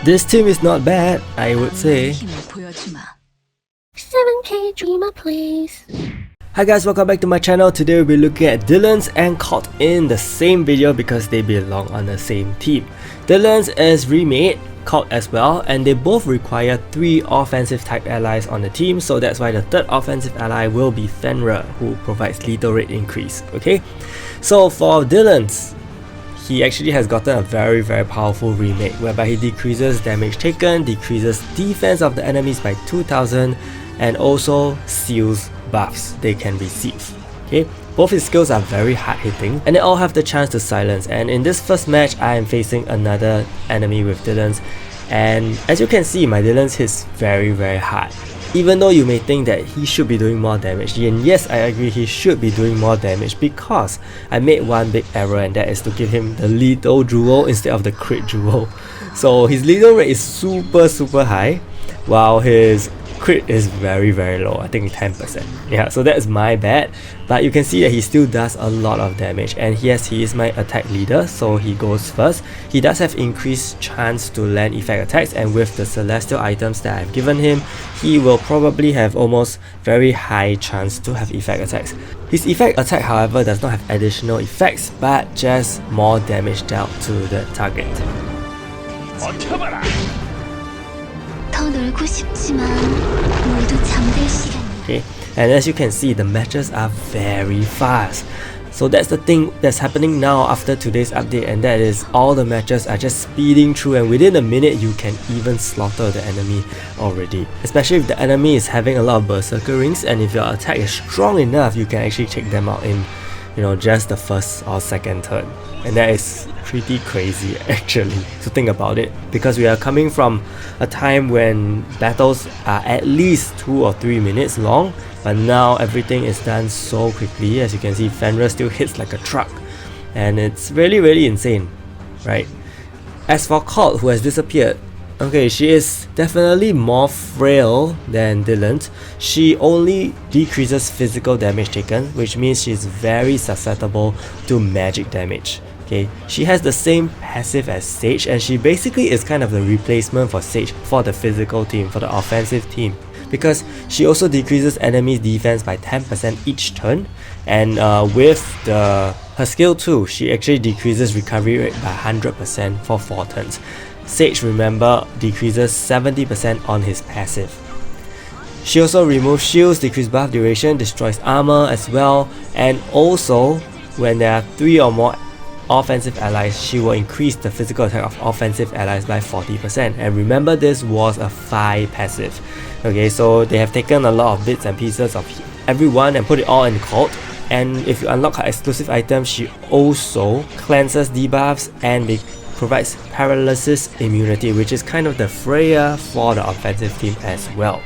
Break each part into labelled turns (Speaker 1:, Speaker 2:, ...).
Speaker 1: This team is not bad, I would say.
Speaker 2: 7K Dreamer please.
Speaker 1: Hi guys, welcome back to my channel. Today we'll be looking at Dellons and Colt in the same video because they belong on the same team. Dellons is remade, Colt as well, and they both require 3 offensive type allies on the team, so that's why the third offensive ally will be Fenrir, who provides lethal rate increase. Okay, so for Dellons, he actually has gotten a very powerful remake whereby he decreases damage taken, decreases defense of the enemies by 2000, and also seals buffs they can receive. Okay, both his skills are very hard hitting and they all have the chance to silence, and in this first match I am facing another enemy with Dellons, and as you can see my Dellons hits very hard. Even though you may think that he should be doing more damage, and yes, I agree, he should be doing more damage because I made one big error, and that is to give him the lethal jewel instead of the crit jewel. So his lethal rate is super high while his crit is very low, I think 10%. Yeah, so that is my bad, but you can see that he still does a lot of damage, and yes, he is my attack leader, so he goes first. He does have increased chance to land effect attacks, and with the celestial items that I've given him, he will probably have almost very high chance to have effect attacks. His effect attack however does not have additional effects, but just more damage dealt to the target. Okay, and as you can see, the matches are very fast. So that's the thing that's happening now after today's update, and that is all the matches are just speeding through, and within a minute you can even slaughter the enemy already. Especially if the enemy is having a lot of berserker rings, and if your attack is strong enough, you can actually take them out in, you know, just the first or second turn. And that is pretty crazy actually. So think about it, because we are coming from a time when battles are at least 2 or 3 minutes long, but now everything is done so quickly. As you can see, Fenrir still hits like a truck, and it's really insane, right? As for Colt, who has disappeared, okay, she is definitely more frail than Dellons. She only decreases physical damage taken, which means she's very susceptible to magic damage. Okay, she has the same passive as Sage, and she basically is kind of the replacement for Sage for the physical team, for the offensive team, because she also decreases enemies' defense by 10% each turn, and with her skill 2, she actually decreases recovery rate by 100% for 4 turns. Sage, remember, decreases 70% on his passive. She also removes shields, decreases buff duration, destroys armor as well, and also when there are 3 or more offensive allies, she will increase the physical attack of offensive allies by 40%. And remember, this was a 5 passive. Okay, so they have taken a lot of bits and pieces of everyone and put it all in Colt. And if you unlock her exclusive items, she also cleanses debuffs and provides paralysis immunity, which is kind of the Freya for the offensive team as well.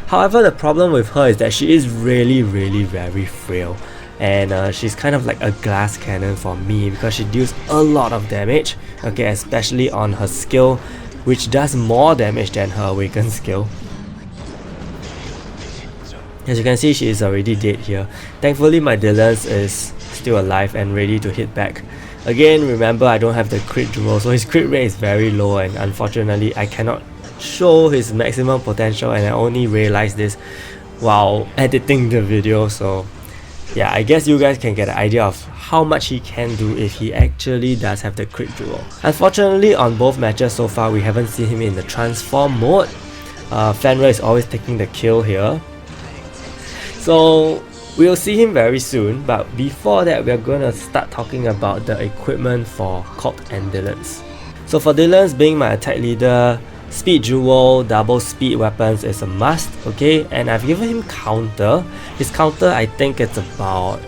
Speaker 1: However, the problem with her is that she is really very frail, and she's kind of like a glass cannon for me because she deals a lot of damage, okay, especially on her skill, which does more damage than her awakened skill. As you can see, she is already dead here. Thankfully my Dellons is still alive and ready to hit back. Again, remember, I don't have the crit jewel, so his crit rate is very low, and unfortunately I cannot show his maximum potential, and I only realized this while editing the video. So yeah, I guess you guys can get an idea of how much he can do if he actually does have the crit jewel. Unfortunately, on both matches so far, we haven't seen him in the transform mode. Fenrir is always taking the kill here, so we'll see him very soon. But before that, we're gonna start talking about the equipment for Colt and Dellons. So for Dellons, being my attack leader, speed jewel, double speed weapons is a must, okay, and I've given him counter. His counter, I think it's about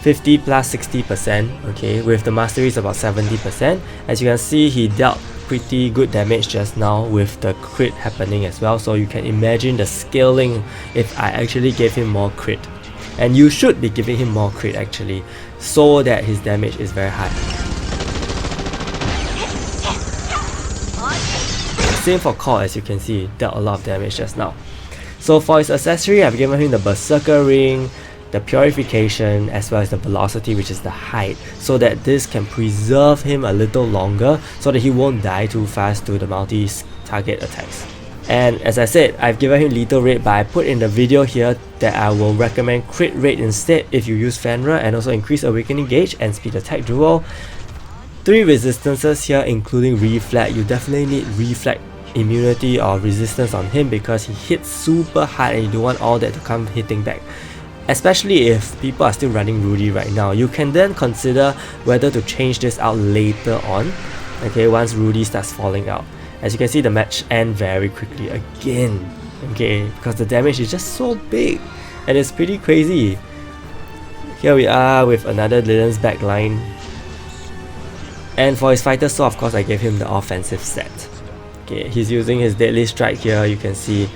Speaker 1: 50 plus 60%, okay, with the mastery is about 70%. As you can see, he dealt pretty good damage just now with the crit happening as well, so you can imagine the scaling if I actually gave him more crit. And you should be giving him more crit actually, so that his damage is very high. Same for Colt, as you can see, dealt a lot of damage just now. So for his accessory, I've given him the berserker ring, the purification, as well as the velocity, which is the height, so that this can preserve him a little longer so that he won't die too fast to the multi-target attacks. And as I said, I've given him lethal rate, but I put in the video here that I will recommend crit rate instead if you use Fenrir, and also increase awakening gauge and speed attack duo. 3 resistances here including reflect. You definitely need reflect immunity or resistance on him because he hits super hard and you don't want all that to come hitting back. Especially if people are still running Rudy right now. You can then consider whether to change this out later on, okay, once Rudy starts falling out. As you can see, the match ends very quickly again, okay, because the damage is just so big and it's pretty crazy. Here we are with another Dellons backline. And for his fighter soul, of course, I gave him the offensive set. Okay, he's using his deadly strike here. You can see,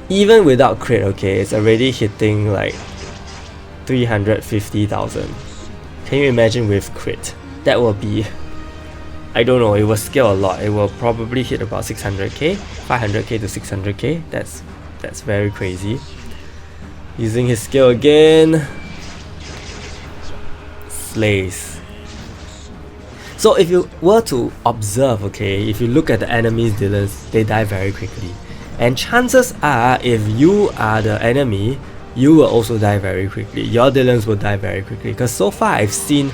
Speaker 1: even without crit, okay, it's already hitting like 350,000. Can you imagine with crit? That will be, I don't know, it will scale a lot. It will probably hit about 600k, 500k to 600k. That's very crazy. Using his skill again. Slays. So if you were to observe, okay, if you look at the enemy's Dellons, they die very quickly. And chances are, if you are the enemy, you will also die very quickly. Your Dellons will die very quickly. Because so far I've seen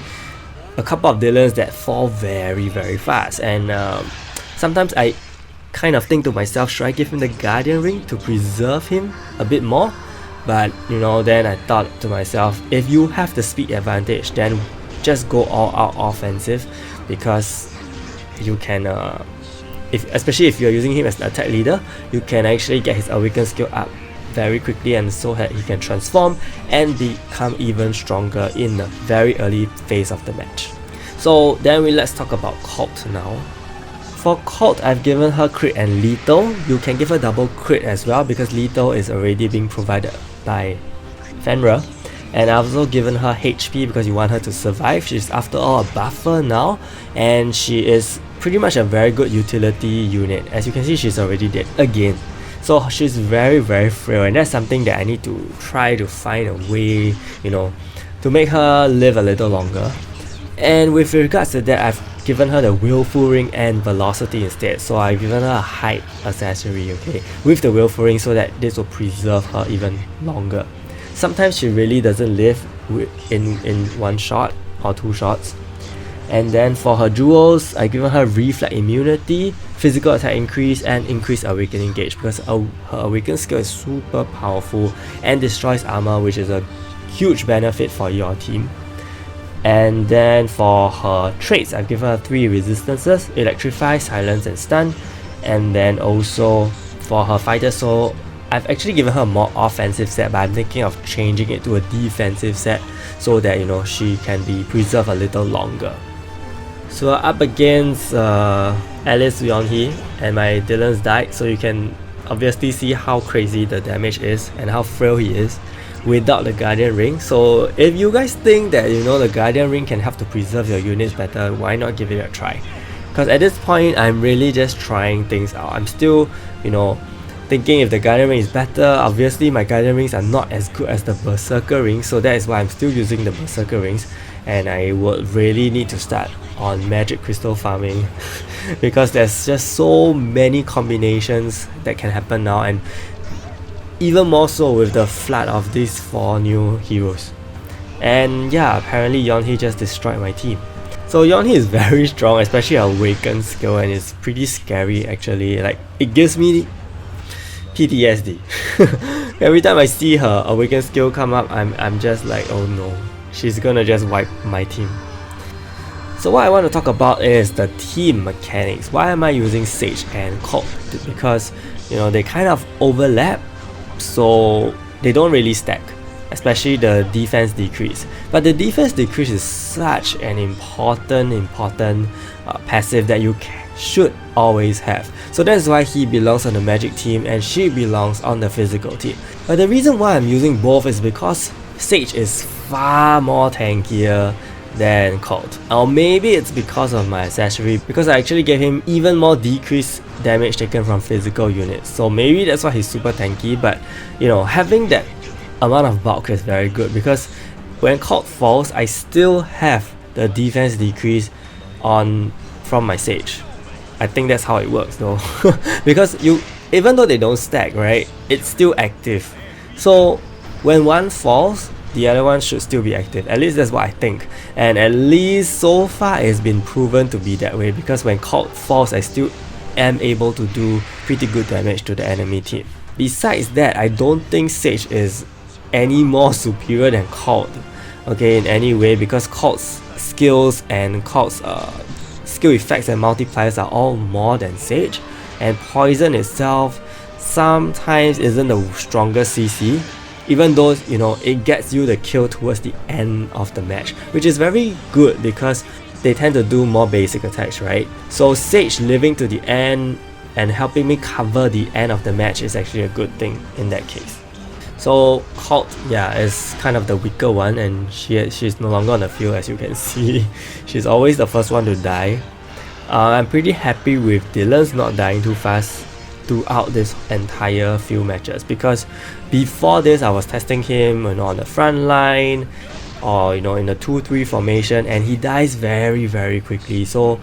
Speaker 1: a couple of Dellons that fall very fast. And sometimes I kind of think to myself, should I give him the Guardian Ring to preserve him a bit more? But you know, then I thought to myself, if you have the speed advantage, then just go all out offensive, because you can especially if you're using him as an attack leader, you can actually get his awaken skill up very quickly, and so that he can transform and become even stronger in the very early phase of the match. So then let's talk about Colt now. For Colt, I've given her crit and lethal. You can give her double crit as well because lethal is already being provided by Fenrir. And I've also given her HP because you want her to survive. She's after all a buffer now, and she is pretty much a very good utility unit. As you can see, she's already dead again. So she's very frail, and that's something that I need to try to find a way, you know, to make her live a little longer. And with regards to that, I've given her the willful ring and velocity instead. So I've given her a height accessory, okay, with the willful ring, so that this will preserve her even longer. Sometimes she really doesn't live in one shot or 2 shots. And then for her duels, I've given her reflect immunity, physical attack increase, and increased awakening gauge, because her awaken skill is super powerful and destroys armor, which is a huge benefit for your team. And then for her traits, I've given her 3 resistances: electrify, silence, and stun. And then also for her fighter soul, I've actually given her a more offensive set, but I'm thinking of changing it to a defensive set so that, you know, she can be preserved a little longer. So up against Myth Yeonhee, and my Dellons died, so you can obviously see how crazy the damage is and how frail he is without the Guardian Ring. So if you guys think that, you know, the Guardian Ring can help to preserve your units better, why not give it a try? Because at this point, I'm really just trying things out. I'm still, you know, thinking if the Guardian Ring is better. Obviously my Guardian Rings are not as good as the Berserker Rings, so that is why I'm still using the Berserker Rings, and I would really need to start on magic crystal farming because there's just so many combinations that can happen now, and even more so with the flood of these 4 new heroes. And yeah, apparently Yeonhee just destroyed my team. So Yeonhee is very strong, especially her awaken skill, and it's pretty scary actually. Like, it gives me PTSD. Every time I see her awaken skill come up, I'm just like, oh no, she's gonna just wipe my team. So what I want to talk about is the team mechanics. Why am I using Sage and Colt? Because, you know, they kind of overlap, so they don't really stack, especially the defense decrease. But the defense decrease is such an important passive that you should always have. So that's why he belongs on the magic team and she belongs on the physical team. But the reason why I'm using both is because Sage is far more tankier than Colt. Or maybe it's because of my accessory, because I actually gave him even more decreased damage taken from physical units. So maybe that's why he's super tanky, but you know, having that amount of bulk is very good, because when Colt falls, I still have the defense decrease on from my Sage. I think that's how it works though. Because even though they don't stack, right, it's still active. So when one falls, the other one should still be active. At least that's what I think. And at least so far it's been proven to be that way, because when Colt falls, I still am able to do pretty good damage to the enemy team. Besides that, I don't think Sage is any more superior than Colt, okay, in any way, because Colt's skills and Colt's skill effects and multipliers are all more than Sage, and poison itself sometimes isn't the strongest CC, even though, you know, it gets you the kill towards the end of the match, which is very good because they tend to do more basic attacks, right? So Sage living to the end and helping me cover the end of the match is actually a good thing in that case. So Colt, yeah, is kind of the weaker one, and she's no longer on the field, as you can see. She's always the first one to die. I'm pretty happy with Dellons not dying too fast throughout this entire few matches, because before this I was testing him, you know, on the front line or, you know, in the 2-3 formation, and he dies very quickly. So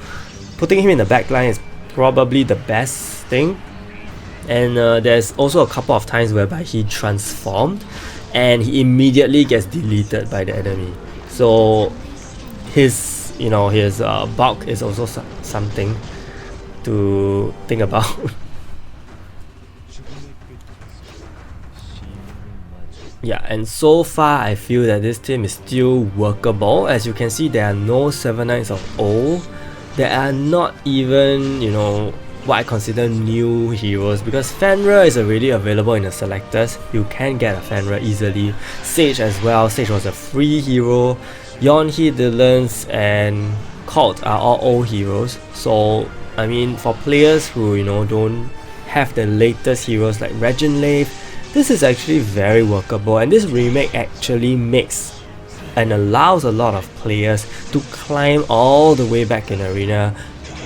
Speaker 1: putting him in the back line is probably the best thing. And there's also a couple of times whereby he transformed and he immediately gets deleted by the enemy. So his, you know, his bulk is also something to think about. Yeah, and so far I feel that this team is still workable. As you can see, there are no 7 Knights of O. There are not even, you know, what I consider new heroes, because Fenrir is already available in the selectors. You can get a Fenrir easily. Sage as well. Sage was a free hero. Yeonhee, Dellons and Colt are all old heroes. So I mean, for players who, you know, don't have the latest heroes like Reginlave, this is actually very workable, and this remake actually makes and allows a lot of players to climb all the way back in Arena,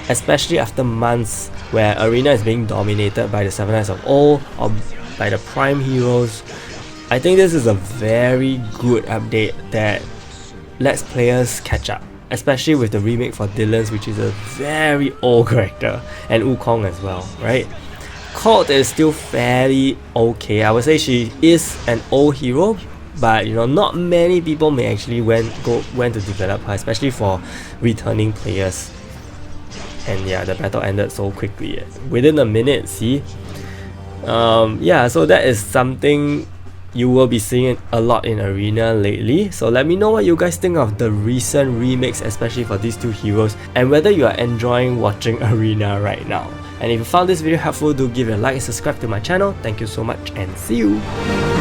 Speaker 1: especially after months where Arena is being dominated by the 7 Knights of O or by the prime heroes. I think this is a very good update that lets players catch up, especially with the remake for Dellons, which is a very old character, and Wukong as well, right? Colt is still fairly okay. I would say she is an old hero, but you know, not many people may actually went to develop her, especially for returning players. And yeah, the battle ended so quickly, within a minute. See, yeah, so that is something you will be seeing a lot in Arena lately. So let me know what you guys think of the recent remakes, especially for these two heroes, and whether you are enjoying watching Arena right now. And if you found this video helpful, do give it a like and subscribe to my channel. Thank you so much, and see you!